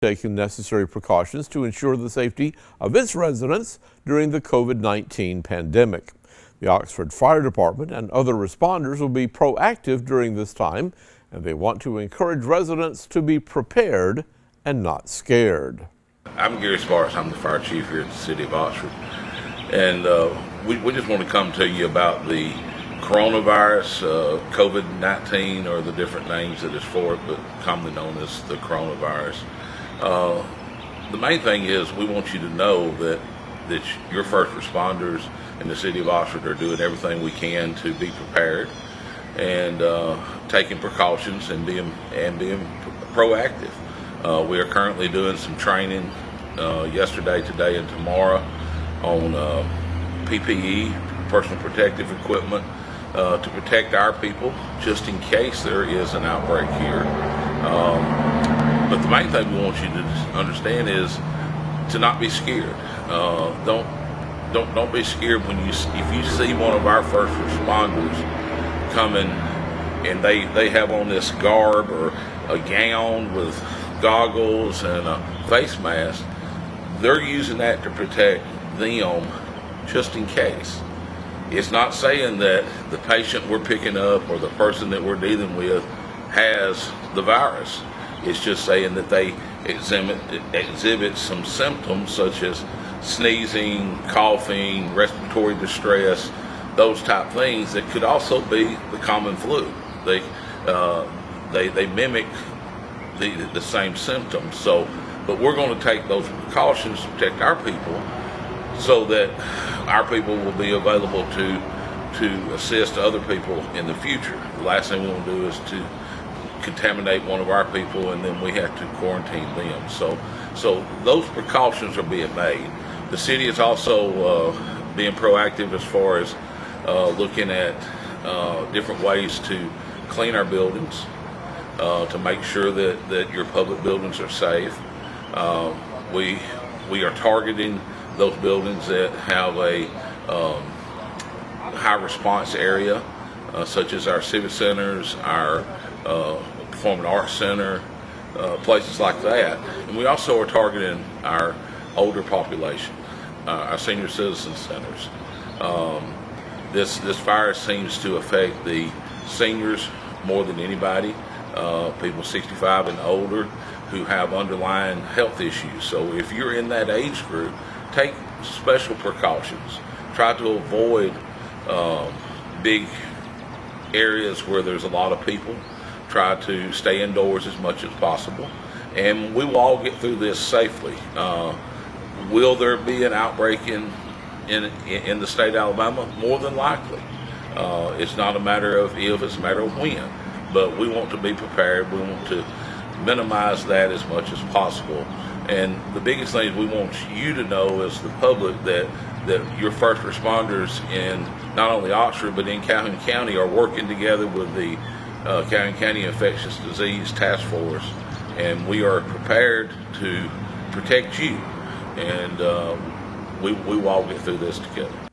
taking necessary precautions to ensure the safety of its residents during the COVID-19 pandemic. The Oxford Fire Department and other responders will be proactive during this time, and they want to encourage residents to be prepared and not scared. I'm Gary Sparks. I'm the fire chief here at the city of Oxford, and we just want to come to you about the coronavirus, COVID-19, or the different names that it's for it, but commonly known as the coronavirus. The main thing is we want you to know that your first responders in the city of Oxford are doing everything we can to be prepared and taking precautions and being proactive. We are currently doing some training yesterday, today, and tomorrow on PPE, personal protective equipment, to protect our people just in case there is an outbreak here. But the main thing we want you to understand is to not be scared. Don't be scared if you see one of our first responders coming and they have on this garb or a gown with goggles and a face mask. They're using that to protect them just in case. It's not saying that the patient we're picking up or the person that we're dealing with has the virus. It's just saying that they exhibit some symptoms such as sneezing, coughing, respiratory distress, those type things that could also be the common flu. They mimic the same symptoms. But we're going to take those precautions to protect our people so that our people will be available to assist other people in the future. The last thing we want to do is to contaminate one of our people and then we have to quarantine them. So those precautions are being made. The city is also being proactive as far as looking at different ways to clean our buildings, to make sure that your public buildings are safe. We are targeting those buildings that have a high response area, such as our civic centers, our performing arts center, places like that. And we also are targeting our older population, our senior citizen centers. This virus seems to affect the seniors more than anybody, people 65 and older who have underlying health issues. So if you're in that age group, take special precautions. Try to avoid big areas where there's a lot of people. Try to stay indoors as much as possible, and we will all get through this safely. Will there be an outbreak in the state of Alabama? More than likely. It's not a matter of if, it's a matter of when. But we want to be prepared. We want to minimize that as much as possible. And the biggest thing we want you to know as the public that your first responders in not only Oxford but in Calhoun County are working together with the Calhoun County Infectious Disease Task Force, and we are prepared to protect you, and we will all get through this together.